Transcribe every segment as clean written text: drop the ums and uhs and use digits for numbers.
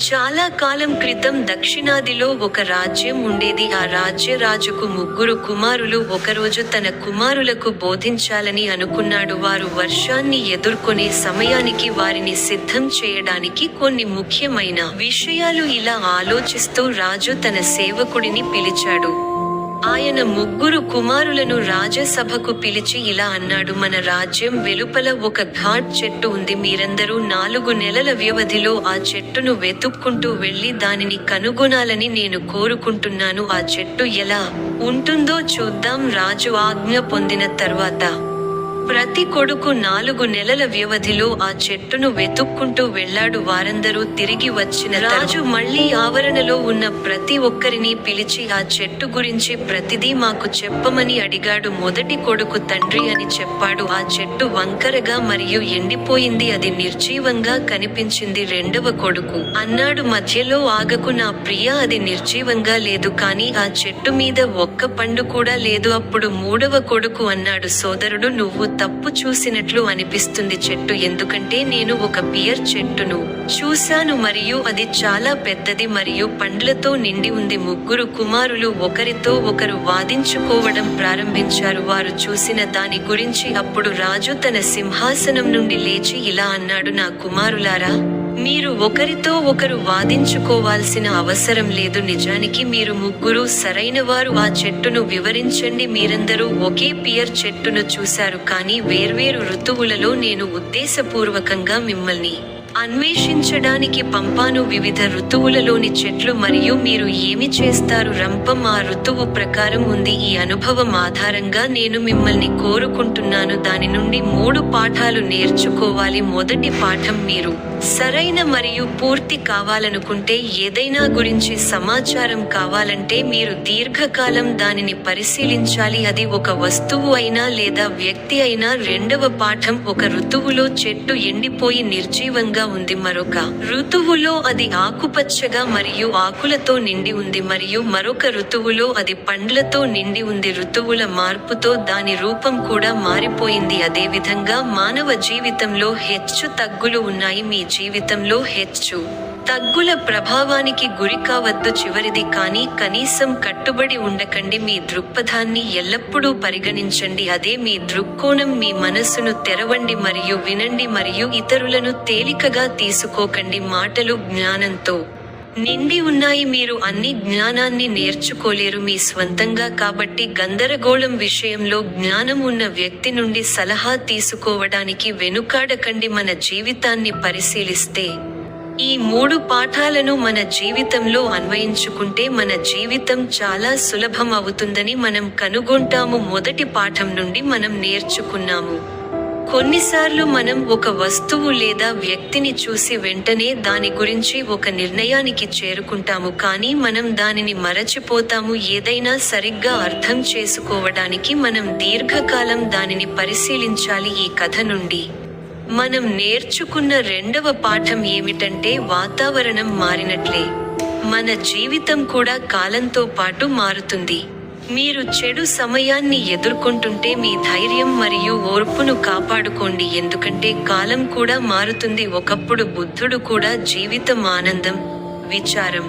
చాలా కాలం క్రితం దక్షిణాదిలో ఒక రాజ్యం ఉండేది. ఆ రాజుకు 3 కుమారులు. ఒకరోజు తన కుమారులకు బోధించాలని అనుకున్నాడు. వారు వర్షాన్ని ఎదుర్కొనే సమయానికి వారిని సిద్ధం చేయడానికి కొన్ని ముఖ్యమైన విషయాలు ఇలా ఆలోచిస్తూ రాజు తన సేవకుడిని పిలిచాడు. ఆయన 3 కుమారులను రాజసభకు పిలిచి ఇలా అన్నాడు, మన రాజ్యం వెలుపల ఒక ఘాట్ చెట్టు ఉంది. మీరందరూ 4 నెలల వ్యవధిలో ఆ చెట్టును వెతుక్కుంటూ వెళ్లి దానిని కనుగొనాలని నేను కోరుకుంటున్నాను. ఆ చెట్టు ఎలా ఉంటుందో చూద్దాం. రాజు ఆజ్ఞ పొందిన తర్వాత ప్రతి కొడుకు 4 నెలల వ్యవధిలో ఆ చెట్టును వెతుక్కుంటూ వెళ్లాడు. వారందరూ తిరిగి వచ్చిన రాజు మళ్లీ ఆవరణలో ఉన్న ప్రతి ఒక్కరిని పిలిచి ఆ చెట్టు గురించి ప్రతిదీ మాకు చెప్పమని అడిగాడు. మొదటి కొడుకు తండ్రి అని చెప్పాడు. ఆ చెట్టు వంకరగా మరియు ఎండిపోయింది, అది నిర్జీవంగా కనిపించింది. రెండవ కొడుకు అన్నాడు, మధ్యలో ఆగకు నా ప్రియా, అది నిర్జీవంగా లేదు, కానీ ఆ చెట్టు మీద ఒక్క పండు కూడా లేదు. అప్పుడు మూడవ కొడుకు అన్నాడు, సోదరుడు, నువ్వు తప్పు చూసినట్లు అనిపిస్తుంది చెట్టు, ఎందుకంటే నేను ఒక పియర్ చెట్టును చూశాను మరియు అది చాలా పెద్దది మరియు పండ్లతో నిండి ఉంది. 3 కుమారులు ఒకరితో ఒకరు వాదించుకోవడం ప్రారంభించారు, వారు చూసిన దాని గురించి. అప్పుడు రాజు తన సింహాసనం నుండి లేచి ఇలా అన్నాడు, నా కుమారులారా, మీరు ఒకరితో ఒకరు వాదించుకోవాల్సిన అవసరం లేదు. నిజానికి మీరు 3 సరైనవారు. ఆ చెట్టును వివరించండి. మీరందరూ ఒకే పియర్ చెట్టును చూశారు, కానీ వేర్వేరు ఋతువులలో నేను ఉద్దేశపూర్వకంగా మిమ్మల్ని అన్వేషించడానికి పంపాను. వివిధ ఋతువులలోని చెట్లు మరియు మీరు ఏమి చేస్తారు? రంపం ఆ ఋతువు ప్రకారం ఉంది. ఈ అనుభవం ఆధారంగా నేను మిమ్మల్ని కోరుకుంటున్నాను. దాని నుండి 3 పాఠాలు నేర్చుకోవాలి. మొదటి పాఠం, మీరు సరైన మరియు పూర్తి కావాలనుకుంటే, ఏదైనా గురించి సమాచారం కావాలంటే మీరు దీర్ఘకాలం దానిని పరిశీలించాలి, అది ఒక వస్తువు అయినా లేదా వ్యక్తి అయినా. రెండవ పాఠం, ఒక ఋతువులో చెట్టు ఎండిపోయి నిర్జీవంగా ఉంది, మరొక ఋతువులో అది ఆకుపచ్చగా మరియు ఆకులతో నిండి ఉంది, మరియు మరొక ఋతువులో అది పండ్లతో నిండి ఉంది. ఋతువుల మార్పుతో దాని రూపం కూడా మారిపోయింది. అదేవిధంగా మానవ జీవితంలో హెచ్చు తగ్గులు ఉన్నాయి. మీ జీవితంలో హెచ్చు తగ్గుల ప్రభావానికి గురికావద్దు. చివరిది, కానీ కనీసం కట్టుబడి ఉండకండి. మీ దృక్పథాన్ని ఎల్లప్పుడూ పరిగణించండి, అదే మీ దృక్కోణం. మీ మనస్సును తెరవండి మరియు వినండి మరియు ఇతరులను తేలికగా తీసుకోకండి. మాటలు జ్ఞానంతో నిండి ఉన్నాయి. మీరు అన్ని జ్ఞానాన్ని నేర్చుకోలేరు మీ స్వంతంగా, కాబట్టి గందరగోళం విషయంలో జ్ఞానం ఉన్న వ్యక్తి నుండి సలహా తీసుకోవడానికి వెనుకాడకండి. మన జీవితాన్ని పరిశీలిస్తే ఈ 3 పాఠాలను మన జీవితంలో అన్వయించుకుంటే మన జీవితం చాలా సులభం అవుతుందని మనం కనుగొంటాము. మొదటి పాఠం నుండి మనం నేర్చుకున్నాము, కొన్నిసార్లు మనం ఒక వస్తువు లేదా వ్యక్తిని చూసి వెంటనే దాని గురించి ఒక నిర్ణయానికి చేరుకుంటాము, కానీ మనం దానిని మరచిపోతాము. ఏదైనా సరిగ్గా అర్థం చేసుకోవడానికి మనం దీర్ఘకాలం దానిని పరిశీలించాలి. ఈ కథ నుండి మనం నేర్చుకున్న రెండవ పాఠం ఏమిటంటే, వాతావరణం మారినట్లే మన జీవితం కూడా కాలంతో పాటు మారుతుంది. మీరు చెడు సమయాన్ని ఎదుర్కొంటుంటే మీ ధైర్యం మరియు ఓర్పును కాపాడుకోండి, ఎందుకంటే కాలం కూడా మారుతుంది. ఒకప్పుడు బుద్ధుడు కూడా జీవితం ఆనందం, విచారం,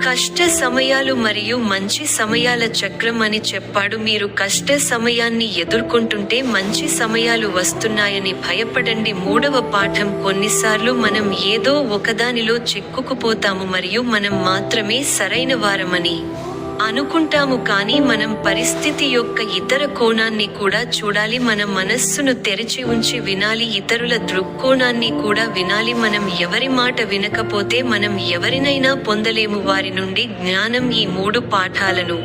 కష్ట సమయాలు మరియు మంచి సమయాల చక్రం అని చెప్పాడు. మీరు కష్ట సమయాన్ని ఎదుర్కొంటుంటే మంచి సమయాలు వస్తున్నాయని భయపడండి. మూడవ పాఠం, కొన్నిసార్లు మనం ఏదో ఒకదానిలో చిక్కుకుపోతాము మరియు మనం మాత్రమే సరైన వారమని అనుకుంటాము, కానీ మనం పరిస్థితి యొక్క ఇతర కోణాన్ని కూడా చూడాలి. మన మనస్సును తెరిచి ఉంచి వినాలి, ఇతరుల దృక్కోణాన్ని కూడా వినాలి. మనం ఎవరి మాట వినకపోతే మనం ఎవరినైనా పొందలేము. వారి నుండి జ్ఞానం. ఈ 3 పాఠాలను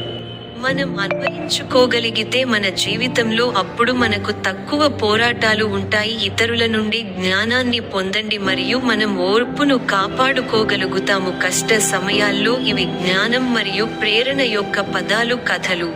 మనం అన్వయించుకోగలిగితే మన జీవితంలో అప్పుడు మనకు తక్కువ పోరాటాలు ఉంటాయి. ఇతరుల నుండి జ్ఞానాన్ని పొందండి మరియు మనం ఓర్పును కాపాడుకోగలుగుతాము. కష్ట సమయాల్లో ఇవి జ్ఞానం మరియు ప్రేరణ యొక్క పదాలు, కథలు.